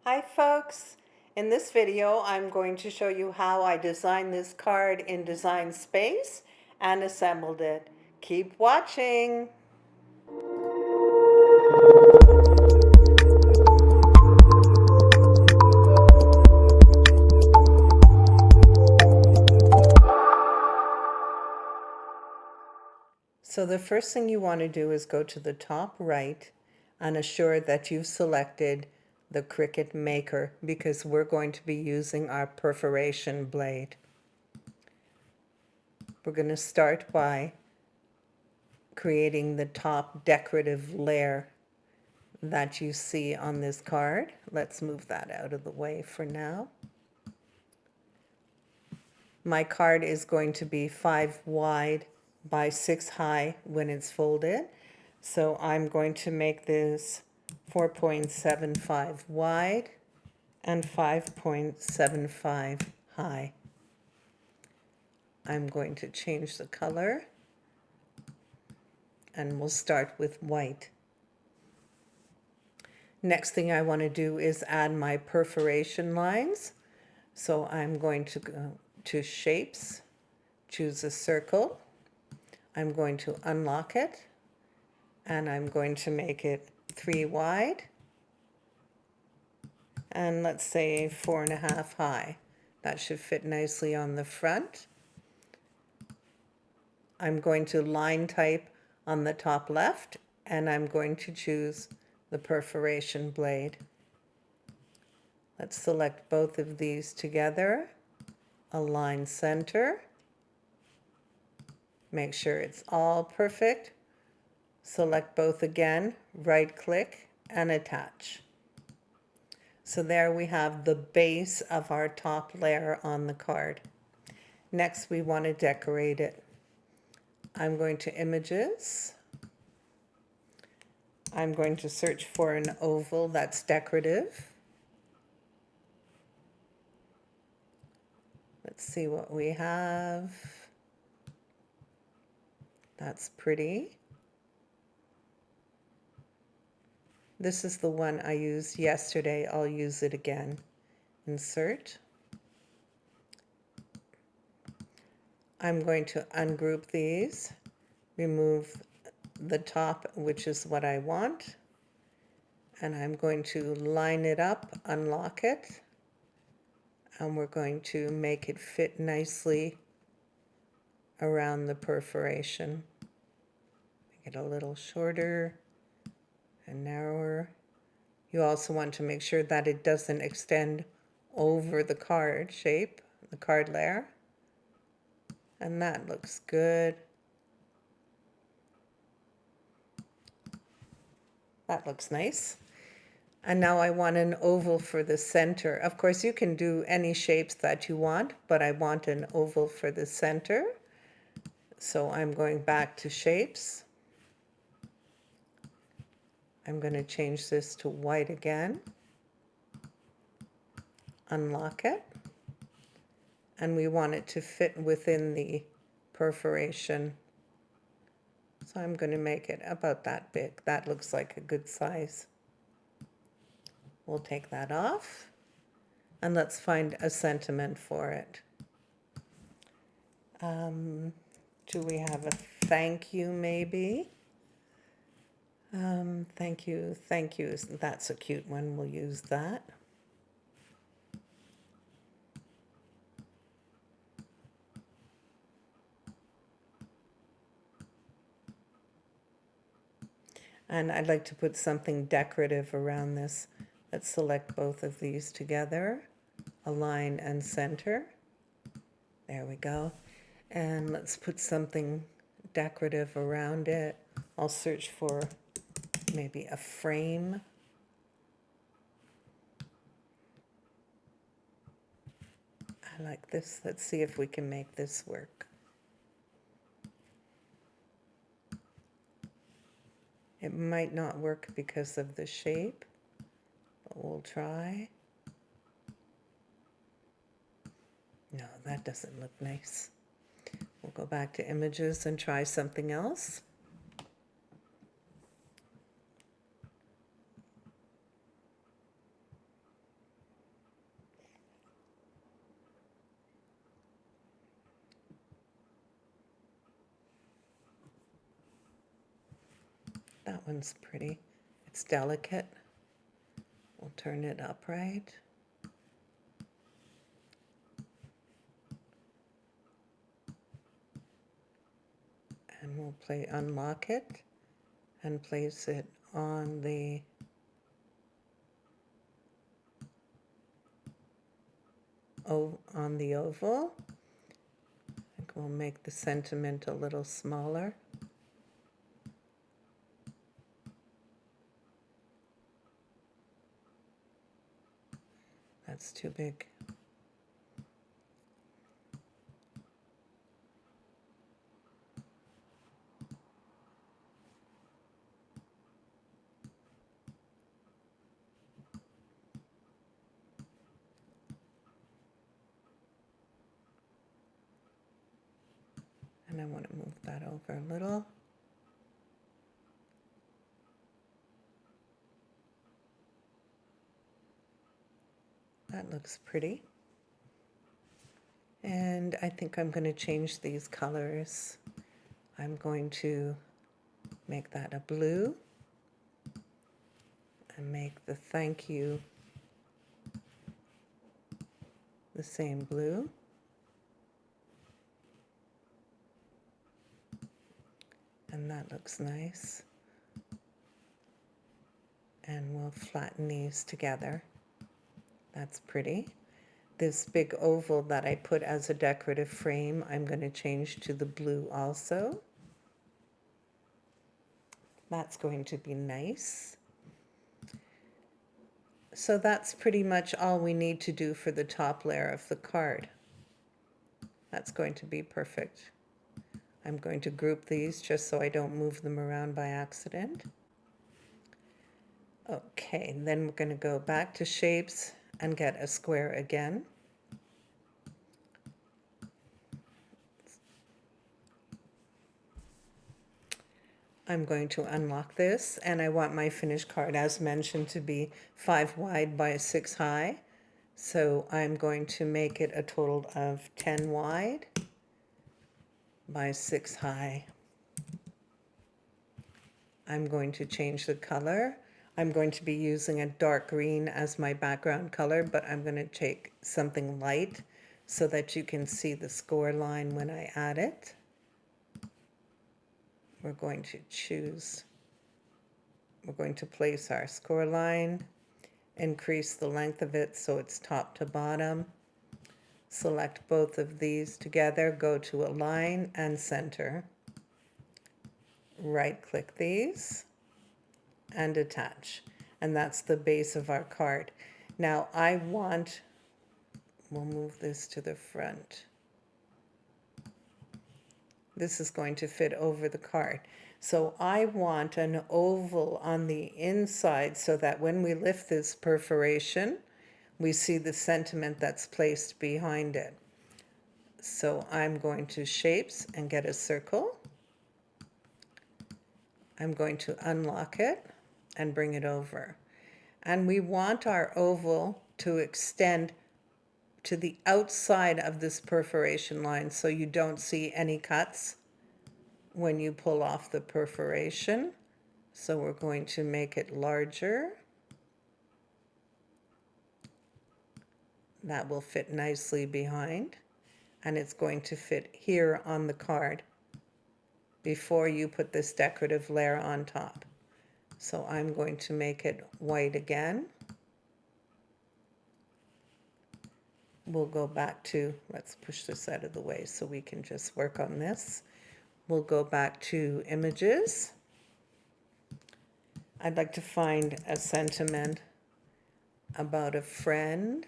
Hi folks! In this video I'm going to show you how I designed this card in Design Space and assembled it. Keep watching! So the first thing you want to do is go to the top right and assure that you've selected the CRICUT Maker because we're going to be using our perforation blade. We're going to start by creating the top decorative layer that you see on this card. Let's move that out of the way for now. My card is going to be 5 wide by 6 high when it's folded. So I'm going to make this 4.75 wide and 5.75 high. I'm going to change the color and we'll start with white. Next thing I want to do is add my perforation lines. So I'm going to go to Shapes, choose a circle. I'm going to unlock it and I'm going to make it 3 wide and let's say 4.5 high. That should fit nicely on the front. I'm going to line type on the top left and I'm going to choose the perforation blade. Let's select both of these together, align center, make sure it's all perfect, select both again, right click and attach. So there we have the base of our top layer on the card. Next we want to decorate it. I'm going to Images. I'm going to search for an oval that's decorative. Let's see what we have. That's pretty. This is the one I used yesterday. I'll use it again. Insert. I'm going to ungroup these, remove the top, which is what I want, and I'm going to line it up, unlock it, and we're going to make it fit nicely around the perforation. Make it a little shorter and narrower. You also want to make sure that it doesn't extend over the card shape, the card layer. And that looks good. That looks nice. And now I want an oval for the center. Of course, you can do any shapes that you want, but I want an oval for the center. So I'm going back to Shapes. I'm going to change this to white again. Unlock it. And we want it to fit within the perforation. So I'm going to make it about that big. That looks like a good size. We'll take that off. And let's find a sentiment for it. Do we have a thank you maybe? Thank you, thank you. That's a cute one. We'll use that. And I'd like to put something decorative around this. Let's select both of these together, align and center. There we go. And let's put something decorative around it. I'll search for maybe a frame. I like this. Let's see if we can make this work. It might not work because of the shape, but we'll try. No, that doesn't look nice. We'll go back to Images and try something else. That one's pretty. It's delicate. We'll turn it upright. And we'll unlock it and place it on the oval. I think we'll make the sentiment a little smaller. That's too big. And I want to move that over a little. That looks pretty. And I think I'm going to change these colors. I'm going to make that a blue and make the thank you the same blue. And that looks nice. And we'll flatten these together. That's pretty. This big oval that I put as a decorative frame, I'm going to change to the blue also. That's going to be nice. So that's pretty much all we need to do for the top layer of the card. That's going to be perfect. I'm going to group these just so I don't move them around by accident. Okay, then we're going to go back to shapes and get a square again. I'm going to unlock this, and I want my finished card, as mentioned, to be 5 wide by 6 high. So I'm going to make it a total of 10 wide by 6 high. I'm going to change the color. I'm going to be using a dark green as my background color, but I'm going to take something light so that you can see the score line when I add it. We're going to place our score line, increase the length of it so it's top to bottom. Select both of these together, go to align and center. Right click these and attach. And that's the base of our card. Now we'll move this to the front. This is going to fit over the card. So I want an oval on the inside so that when we lift this perforation, we see the sentiment that's placed behind it. So I'm going to shapes and get a circle. I'm going to unlock it and bring it over. And we want our oval to extend to the outside of this perforation line so you don't see any cuts when you pull off the perforation. So we're going to make it larger. That will fit nicely behind, and it's going to fit here on the card before you put this decorative layer on top. So I'm going to make it white again. We'll go back to, let's push this out of the way so we can just work on this. We'll go back to images. I'd like to find a sentiment about a friend.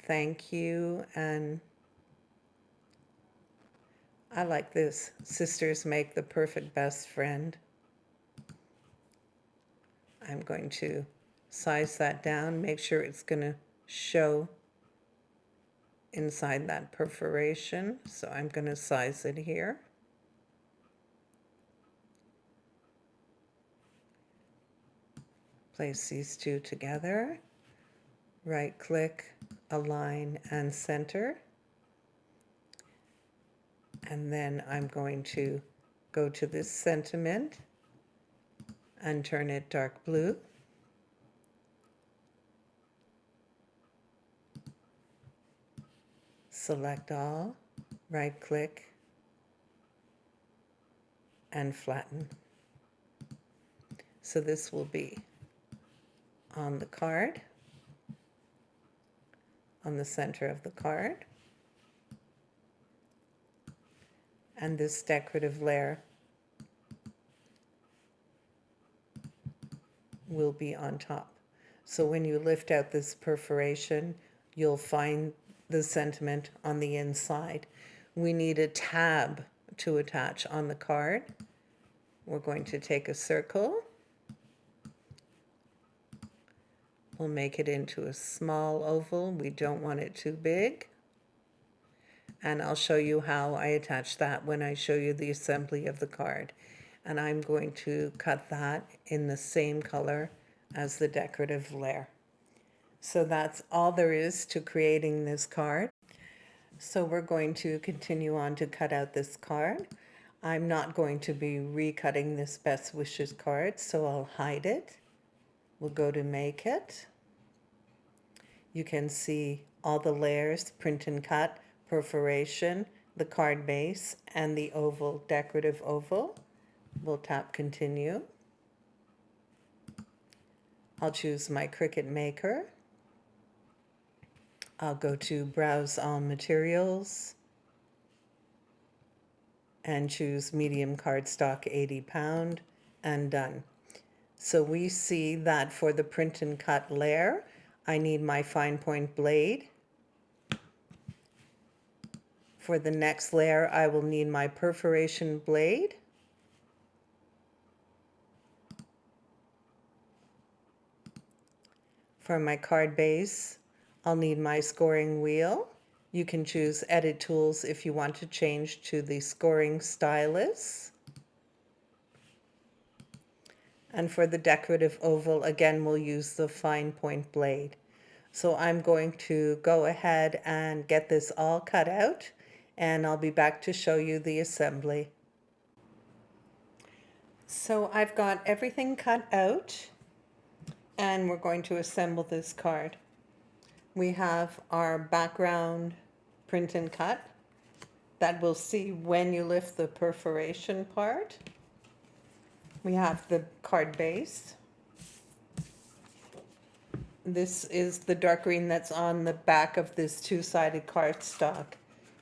Thank you. And I like this. Sisters make the perfect best friend. I'm going to size that down, make sure it's going to show inside that perforation. So I'm going to size it here. Place these two together. Right click, align and center. And then I'm going to go to this sentiment and turn it dark blue. Select all, right click, and flatten. So this will be on the card, on the center of the card, and this decorative layer will be on top. So when you lift out this perforation, you'll find the sentiment on the inside. We need a tab to attach on the card. We're going to take a circle. We'll make it into a small oval. We don't want it too big. And I'll show you how I attach that when I show you the assembly of the card. And I'm going to cut that in the same color as the decorative layer. So that's all there is to creating this card. So we're going to continue on to cut out this card. I'm not going to be recutting this Best Wishes card, so I'll hide it. We'll go to Make It. You can see all the layers, print and cut, perforation, the card base, and the oval, decorative oval. We'll tap Continue. I'll choose my CRICUT Maker. I'll go to Browse All Materials and choose medium cardstock 80 pound and done. So we see that for the print and cut layer, I need my fine point blade. For the next layer, I will need my perforation blade. For my card base, I'll need my scoring wheel. You can choose Edit Tools if you want to change to the scoring stylus. And for the decorative oval, again, we'll use the fine point blade. So I'm going to go ahead and get this all cut out, and I'll be back to show you the assembly. So I've got everything cut out, and we're going to assemble this card. We have our background print and cut that we'll see when you lift the perforation part. We have the card base. This is the dark green that's on the back of this two-sided cardstock.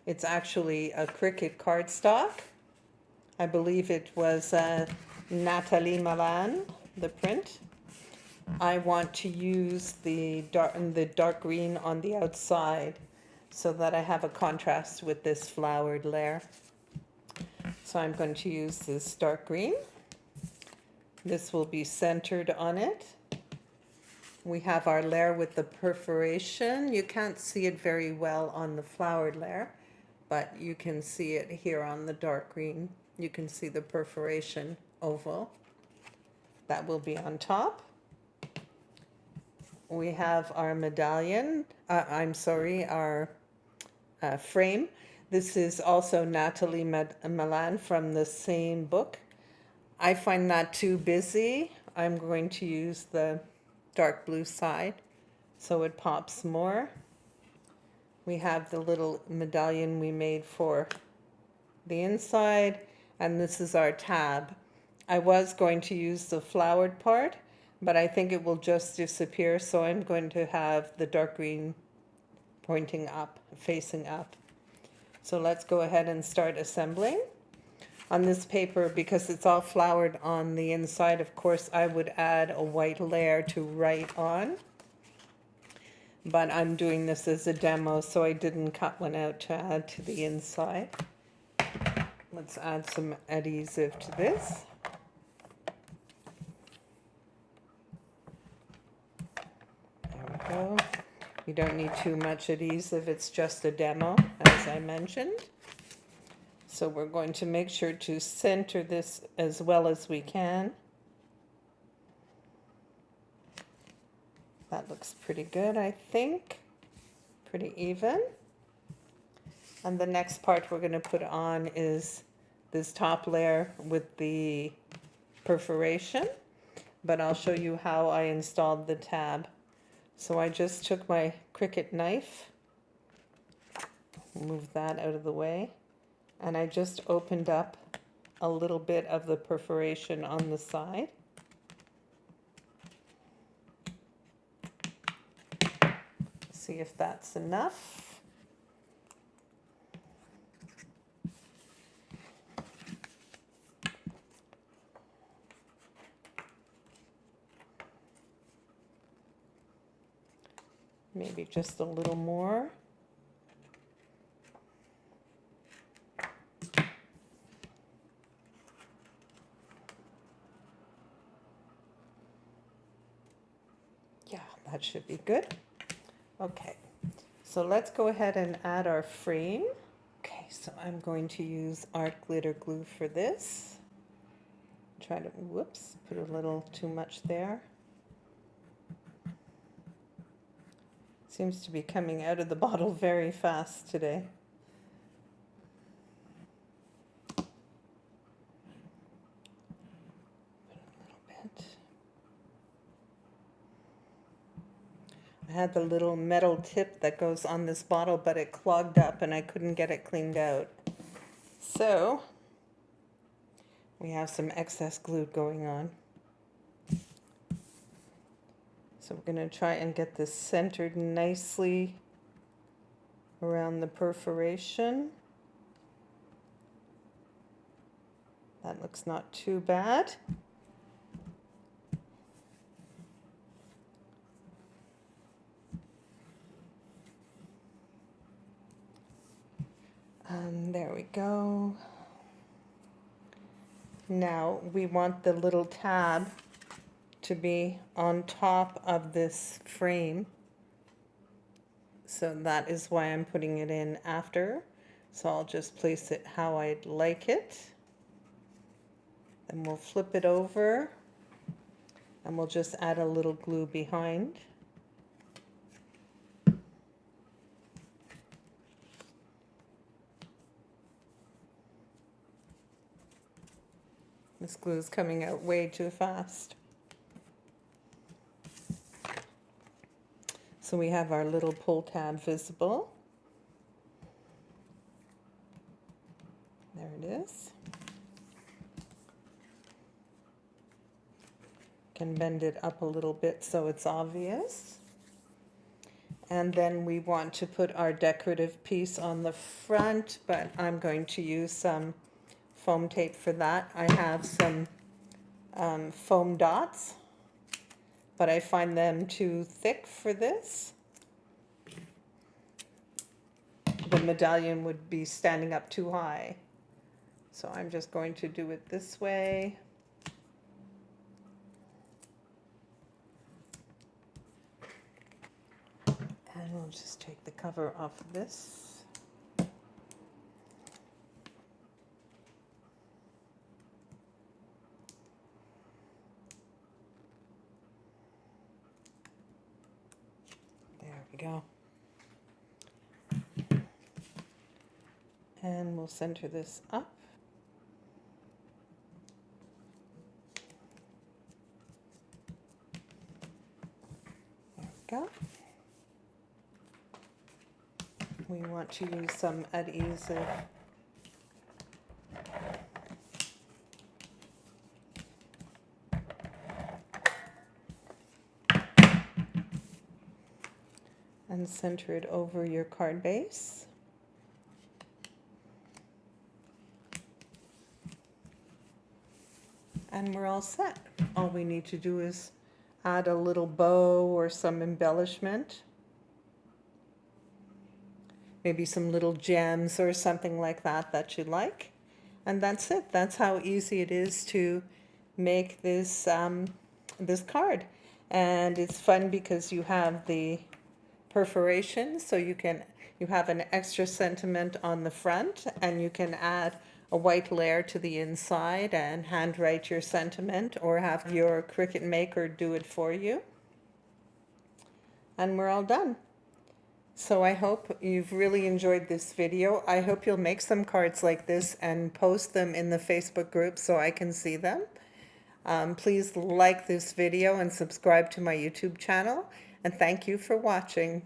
It's actually a CRICUT cardstock. I believe it was Nathalie Milan, the print. I want to use the dark green on the outside so that I have a contrast with this flowered layer. So I'm going to use this dark green. This will be centered on it. We have our layer with the perforation. You can't see it very well on the flowered layer, but you can see it here on the dark green. You can see the perforation oval. That will be on top. We have our medallion, our frame. This is also Nathalie Milan from the same book. I find that too busy. I'm going to use the dark blue side so it pops more. We have the little medallion we made for the inside, and this is our tab. I was going to use the flowered part, but I think it will just disappear, so I'm going to have the dark green pointing up, facing up. So let's go ahead and start assembling. On this paper, because it's all flowered on the inside, of course, I would add a white layer to write on. But I'm doing this as a demo, so I didn't cut one out to add to the inside. Let's add some adhesive to this. There we go. You don't need too much adhesive, it's just a demo, as I mentioned. So we're going to make sure to center this as well as we can. That looks pretty good, I think. Pretty even. And the next part we're going to put on is this top layer with the perforation. but I'll show you how I installed the tab. So I just took my Cricut knife, move that out of the way, and I just opened up a little bit of the perforation on the side. See if that's enough. Maybe just a little more. Yeah, that should be good. Okay, so let's go ahead and add our frame. Okay, so I'm going to use art glitter glue for this. Try to, whoops, put a little too much there. Seems to be coming out of the bottle very fast today. Put a little bit. I had the little metal tip that goes on this bottle, but it clogged up and I couldn't get it cleaned out. So we have some excess glue going on. So we're going to try and get this centered nicely around the perforation. That looks not too bad. There we go. Now we want the little tab to be on top of this frame. So that is why I'm putting it in after. So I'll just place it how I'd like it. Then we'll flip it over and we'll just add a little glue behind. This glue is coming out way too fast. So we have our little pull tab visible. There it is. Can bend it up a little bit so it's obvious. And then we want to put our decorative piece on the front, but I'm going to use some foam tape for that. I have some foam dots, but I find them too thick for this. The medallion would be standing up too high. So I'm just going to do it this way. And we'll just take the cover off of this. There we go. And we'll center this up. There we go. We want to use some adhesive. And center it over your card base. And we're all set. All we need to do is add a little bow or some embellishment. Maybe some little gems or something like that that you like. And that's it. That's how easy it is to make this, this card. And it's fun because you have the perforation, so you have an extra sentiment on the front, and you can add a white layer to the inside and handwrite your sentiment or have your Cricut Maker do it for you. And we're all done. So I hope you've really enjoyed this video. I hope you'll make some cards like this and post them in the Facebook group so I can see them. Please like this video and subscribe to my YouTube channel. And thank you for watching.